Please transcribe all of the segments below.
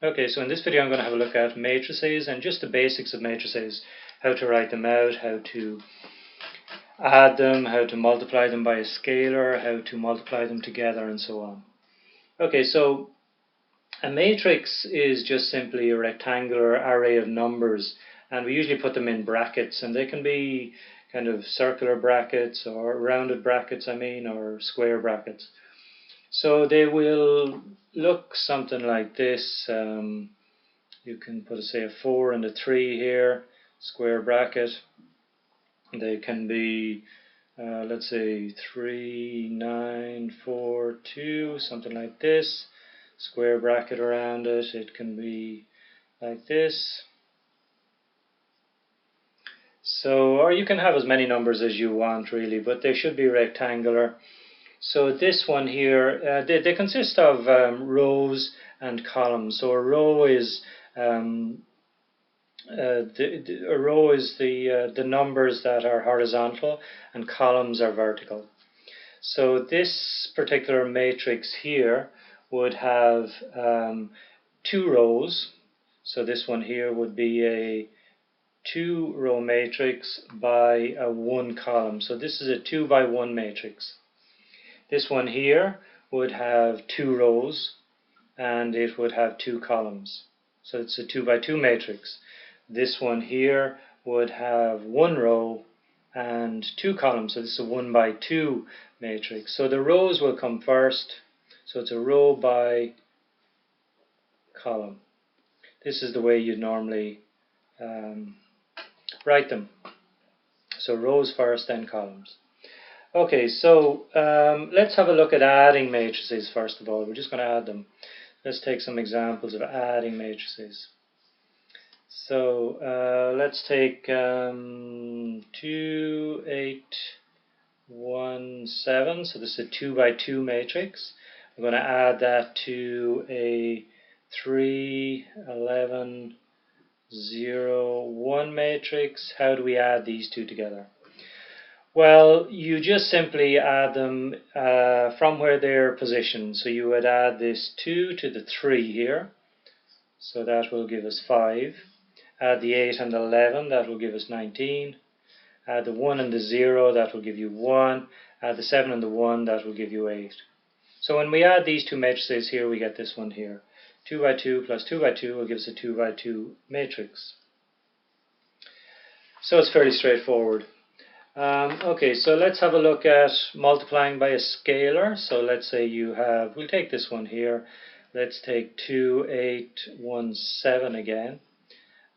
Okay, so in this video I'm going to have a look at matrices and just the basics of matrices, how to write them out, how to add them, how to multiply them by a scalar, how to multiply them together, and so on. Okay, so a matrix is just simply a rectangular array of numbers, and we usually put them in brackets, and they can be kind of circular brackets or rounded brackets, or square brackets. So they will look something like this. You can put, say, a 4 and a 3 here, square bracket. They can be, let's say, 3, 9, 4, 2, something like this, square bracket around it. It can be like this. So, or you can have as many numbers as you want, really, but they should be rectangular. So this one here, they consist of rows and columns. So a row is the numbers that are horizontal, and columns are vertical. So this particular matrix here would have 2 rows. So this one here would be a 2-row matrix by a 1 column. So this is a 2 by 1 matrix. This one here would have 2 rows and it would have 2 columns. So it's a 2 by 2 matrix. This one here would have 1 row and 2 columns. So this is a 1 by 2 matrix. So the rows will come first. So it's a row by column. This is the way you'd normally write them. So rows first, then columns. Okay, so let's have a look at adding matrices first of all. We're just going to add them. Let's take some examples of adding matrices. So let's take 2, 8, 1, 7. So this is a 2 by 2 matrix. I'm going to add that to a 3, 11, 0, 1 matrix. How do we add these two together? Well, you just simply add them from where they're positioned. So you would add this 2 to the 3 here. So that will give us 5. Add the 8 and the 11, that will give us 19. Add the 1 and the 0, that will give you 1. Add the 7 and the 1, that will give you 8. So when we add these two matrices here, we get this one here. 2 by 2 plus 2 by 2 will give us a 2 by 2 matrix. So it's fairly straightforward. Okay, so let's have a look at multiplying by a scalar. So let's say you have, we'll take this one here. Let's take 2, 8, 1, 7 again.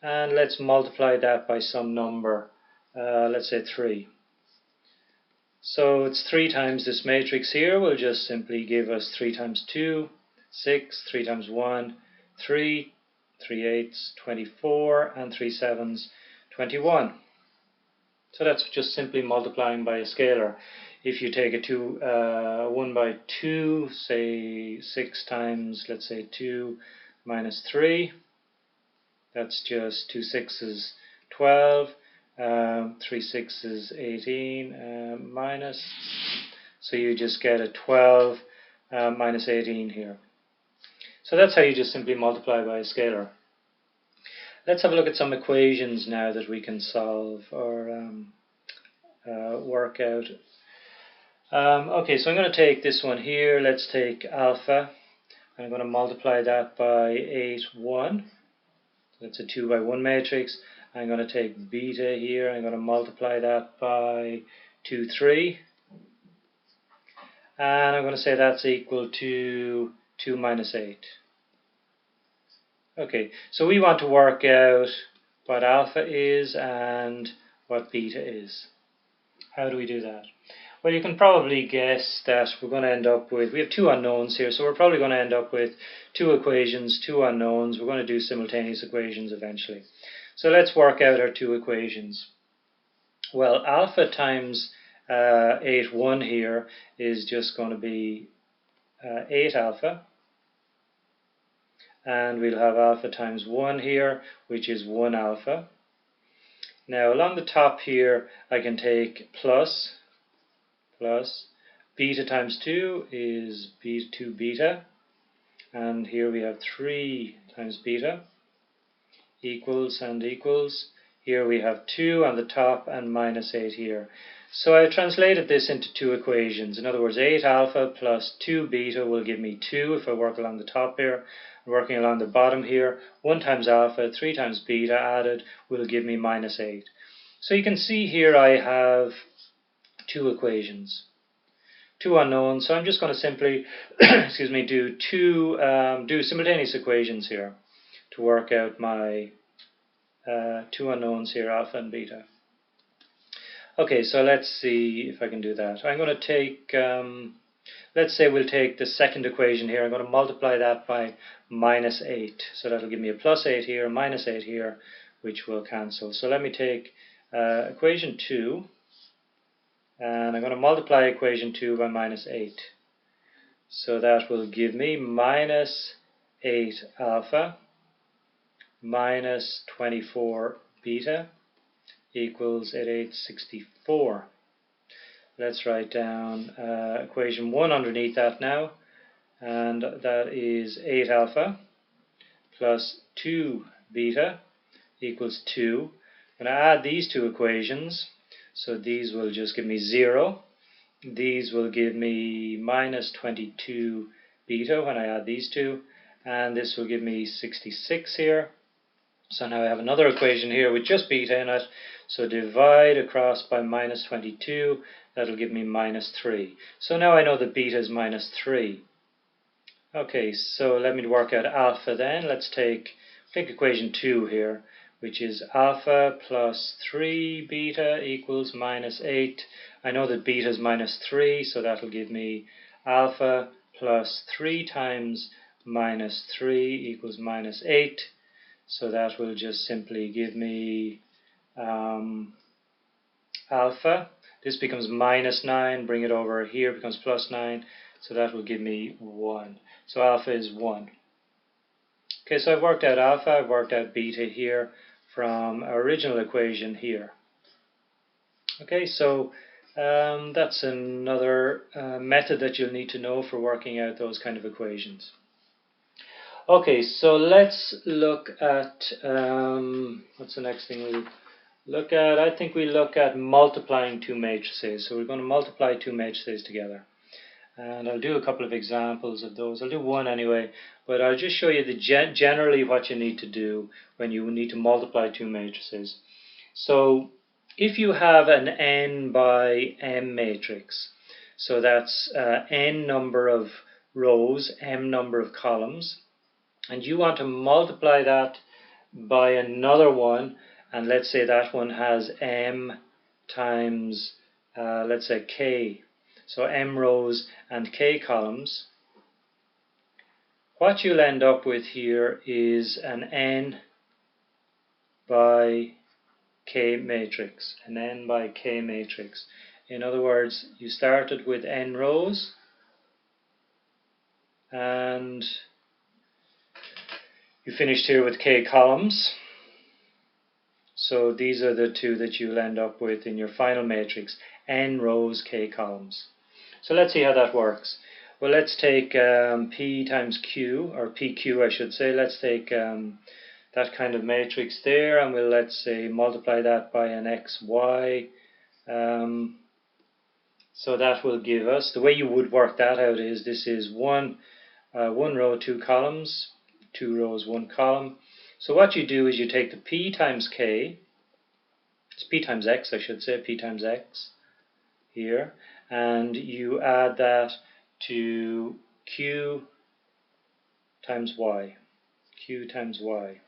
And let's multiply that by some number. Let's say 3. So it's 3 times this matrix here will just simply give us 3 times 2, 6, 3 times 1, 3, 3 eighths, 24, and 3 sevens, 21. So that's just simply multiplying by a scalar. If you take a 1 by 2, say 6 times, let's say 2 minus 3, that's just 2 sixes, 12, 3 sixes, 18, minus. So you just get a 12 minus 18 here. So that's how you just simply multiply by a scalar. Let's have a look at some equations now that we can solve or work out. Okay, so I'm going to take this one here. Let's take alpha. I'm going to multiply that by 8, 1. That's a 2 by 1 matrix. I'm going to take beta here. I'm going to multiply that by 2, 3. And I'm going to say that's equal to 2 minus 8. Okay, so we want to work out what alpha is and what beta is. How do we do that? Well, you can probably guess that we're going to end up with, we have 2 unknowns here, so we're probably going to end up with 2 equations, 2 unknowns. We're going to do simultaneous equations eventually. So let's work out our 2 equations. Well, alpha times 8, 1 here is just going to be 8 alpha. And we'll have alpha times 1 here, which is 1 alpha. Now along the top here, I can take plus beta times 2 is 2 beta, and here we have 3 times beta equals and equals. Here we have 2 on the top and minus 8 here. So I translated this into two equations. In other words, 8 alpha plus 2 beta will give me 2 if I work along the top here. Working along the bottom here, 1 times alpha, 3 times beta added will give me minus 8. So you can see here I have two equations, two unknowns. So I'm just going to simply excuse me, do simultaneous equations here to work out my two unknowns here, alpha and beta. Okay, so let's see if I can do that. I'm going to take, let's say we'll take the second equation here. I'm going to multiply that by minus 8. So that'll give me a plus 8 here, a minus 8 here, which will cancel. So let me take equation 2, and I'm going to multiply equation 2 by minus 8. So that will give me minus 8 alpha minus 24 beta equals 864. Let's write down equation 1 underneath that now, and that is 8 alpha plus 2 beta equals 2. I'm going to add these two equations, so these will just give me 0. These will give me minus 22 beta when I add these two, and this will give me 66 here. So now I have another equation here with just beta in it, so divide across by minus 22, that'll give me minus 3. So now I know that beta is minus 3. Okay, so let me work out alpha then. Let's take equation 2 here, which is alpha plus 3 beta equals minus 8. I know that beta is minus 3, so that'll give me alpha plus 3 times minus 3 equals minus 8. So that will just simply give me alpha. This becomes minus 9, bring it over here, becomes plus 9. So that will give me 1. So alpha is 1. Okay, so I've worked out alpha, I've worked out beta here from our original equation here. Okay, so that's another method that you'll need to know for working out those kind of equations. Okay, so let's look at, what's the next thing we'll look at? I think we look at multiplying two matrices. So we're going to multiply two matrices together. And I'll do a couple of examples of those. I'll do one anyway, but I'll just show you generally what you need to do when you need to multiply two matrices. So if you have an n by m matrix, so that's n number of rows, m number of columns, and you want to multiply that by another one, and let's say that one has m times, let's say k, so m rows and k columns, what you'll end up with here is an n by k matrix, an n by k matrix. In other words, you started with n rows, and you finished here with k columns. So these are the two that you'll end up with in your final matrix, n rows, k columns. So let's see how that works. Well, let's take P times Q, or PQ I should say. Let's take that kind of matrix there, and we'll, let's say, multiply that by an XY. So that will give us, the way you would work that out is, this is one row, two columns, 2 rows, 1 column. So what you do is you take the P times K, it's P times X I should say, P times X here, and you add that to Q times Y, Q times Y.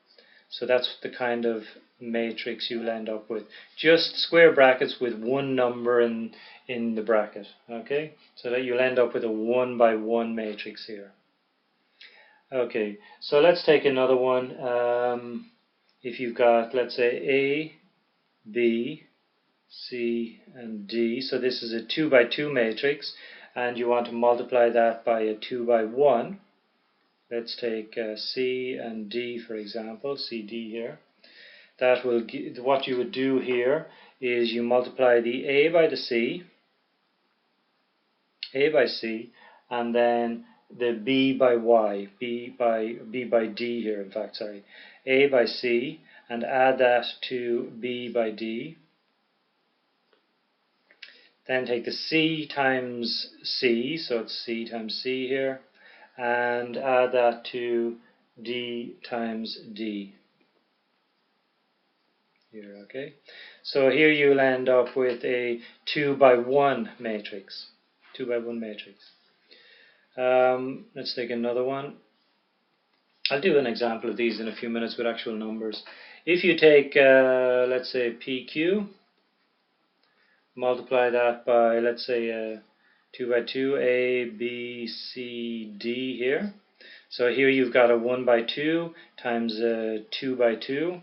So that's the kind of matrix you'll end up with. Just square brackets with one number in the bracket, okay? So that you'll end up with a 1 by 1 matrix here. Okay, so let's take another one. If you've got, let's say, A, B, C, and D, so this is a 2 by 2 matrix, and you want to multiply that by a 2 by 1. Let's take C and D, for example, CD here. That will what you would do here is you multiply the A by the C, A by C, and then the B by Y, B by D here, in fact, sorry, A by C, and add that to B by D. Then take the C times C, so it's C times C here, and add that to D times D. Here, okay. So here you'll end up with a 2 by 1 matrix. 2 by 1 matrix. Let's take another one. I'll do an example of these in a few minutes with actual numbers. If you take, let's say, PQ, multiply that by, let's say, 2 by 2, A, B, C, D here. So here you've got a 1 by 2 times a 2 by 2.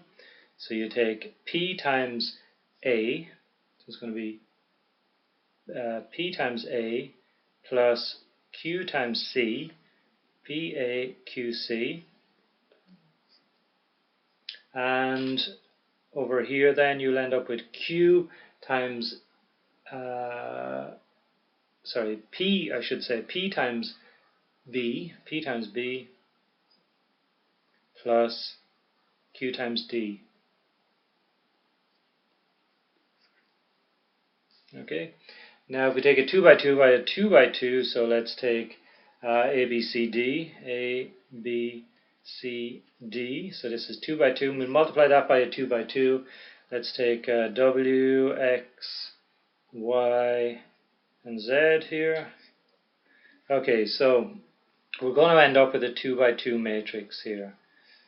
So you take P times A, so it's going to be P times A plus Q times C, P, A, Q, C. And over here then you'll end up with Q times, P, I should say, P times B plus Q times D. Okay, now if we take a 2 by 2 by a 2 by 2, so let's take A, B, C, D, A, B, C, D, so this is 2 by 2, we'll multiply that by a 2 by 2, let's take W, X, Y, and Z here. Okay, so we're going to end up with a 2 by 2 matrix here.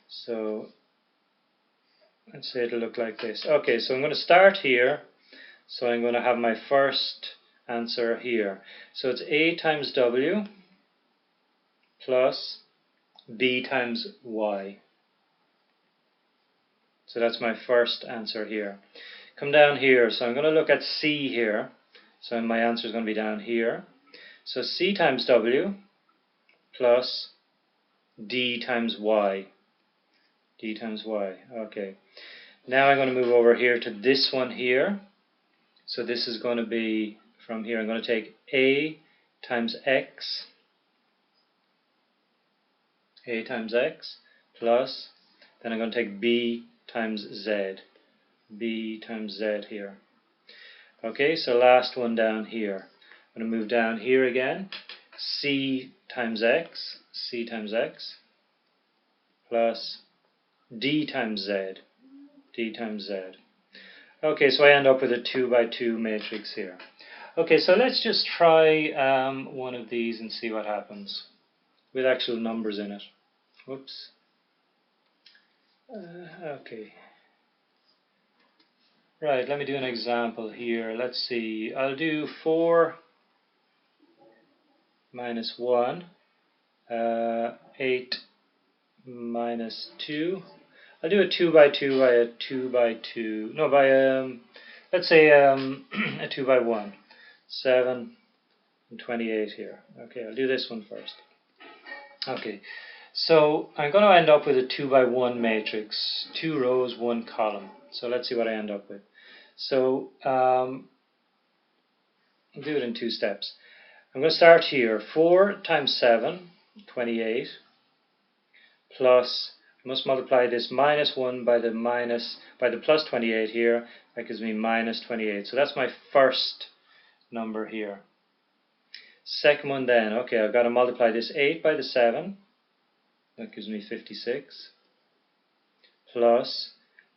So let's say it'll look like this. Okay, so I'm going to start here. So I'm going to have my first answer here. So it's A times W plus B times Y. So that's my first answer here. Come down here. So I'm going to look at C here. So my answer is going to be down here. So C times W plus D times Y. D times Y. Okay. Now I'm going to move over here to this one here. So this is going to be, from here, I'm going to take A times X, plus, then I'm going to take B times Z here. Okay, so last one down here. I'm going to move down here again, C times X, plus D times Z. Okay, so I end up with a 2 by 2 matrix here. Okay, so let's just try one of these and see what happens with actual numbers in it. Whoops. Okay. Right, let me do an example here. Let's see. I'll do 4 minus 1, 8 minus 2. I'll do a 2 by 2 by a 2 by 2. No, by let's say a 2 by 1. 7 and 28 here. Okay, I'll do this one first. Okay, so I'm going to end up with a 2 by 1 matrix, 2 rows, 1 column. So let's see what I end up with. So I'll do it in 2 steps. I'm going to start here. 4 times 7, 28, plus, I must multiply this minus 1 by the plus 28 here. That gives me minus 28. So that's my first number here. Second one then, okay, I've got to multiply this 8 by the 7. That gives me 56. Plus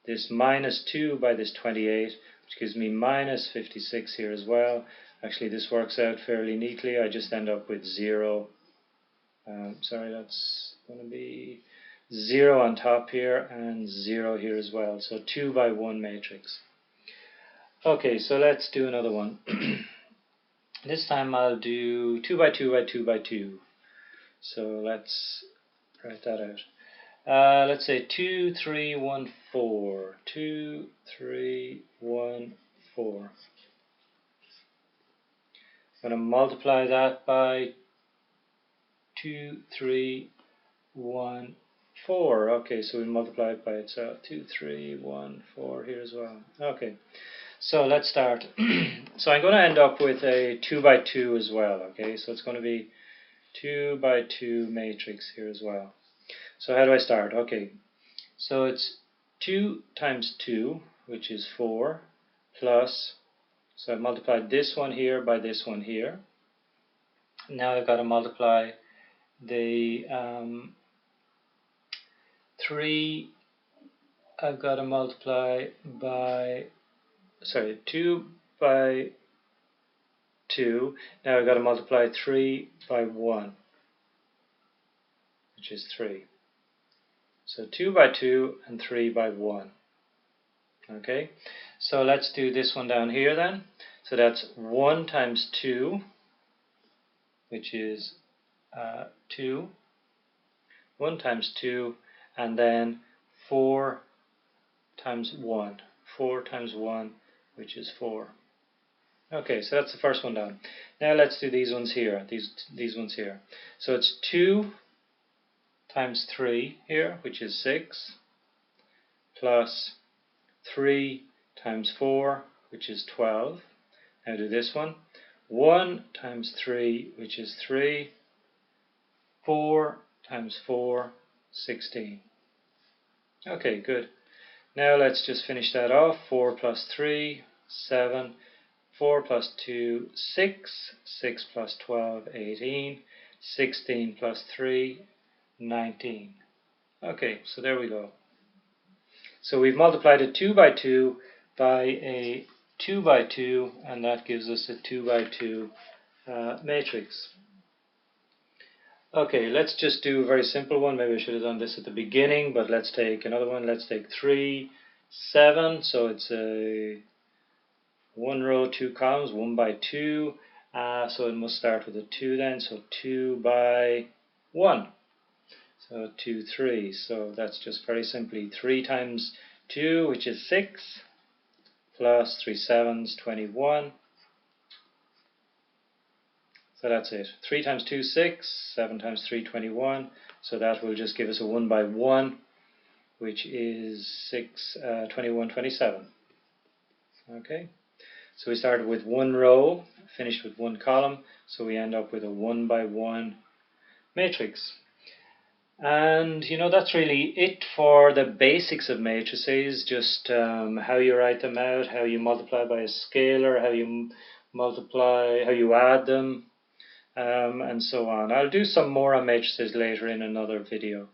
this minus 2 by this 28, which gives me minus 56 here as well. Actually, this works out fairly neatly. I just end up with 0. Sorry, that's going to be 0 on top here and 0 here as well. So 2 by 1 matrix. Okay, so let's do another one. This time I'll do 2 by 2 by 2 by 2. So let's write that out. Let's say 2, 3, 1, 4. 2, 3, 1, 4. I'm going to multiply that by 2, 3, 1, 4. Okay, so we multiply it by itself. 2, 3, 1, 4 here as well. Okay, so let's start. So I'm going to end up with a 2 by 2 as well. Okay, so it's going to be 2 by 2 matrix here as well. So how do I start? Okay, so it's 2 times 2, which is 4, plus, so I've multiplied this one here by this one here. Now I've got to multiply the 3, I've got to multiply by, 2 by 2. Now I've got to multiply 3 by 1, which is 3. So 2 by 2 and 3 by 1. Okay, so let's do this one down here then. So that's 1 times 2, which is 2. 1 times 2, and then 4 times 1. 4 times 1, which is 4. Okay, so that's the first one down. Now let's do these ones here. These ones here. So it's 2 times 3 here, which is 6, plus 3 times 4, which is 12. Now do this one. 1 times 3, which is 3. 4 times 4, 16. Okay, good. Now let's just finish that off. 4 plus 3, 7. 4 plus 2, 6. 6 plus 12, 18. 16 plus 3, 19. Okay, so there we go. So we've multiplied a 2 by 2 by a 2 by 2, and that gives us a 2 by 2 matrix. Okay, let's just do a very simple one. Maybe I should have done this at the beginning, but let's take another one. Let's take 3, 7. So it's a 1 row, 2 columns, 1 by 2. So it must start with a 2 then. So 2 by 1. So 2, 3. So that's just very simply 3 times 2, which is 6, plus 3 sevens, 21. So that's it. 3 times 2, 6. 7 times 3, 21. So that will just give us a 1 by 1, which is 6, 21, 27. Okay. So we started with 1 row, finished with 1 column. So we end up with a 1 by 1 matrix. And you know, that's really it for the basics of matrices. Just how you write them out, how you multiply by a scalar, how you multiply, how you add them. And so on. I'll do some more on matrices later in another video.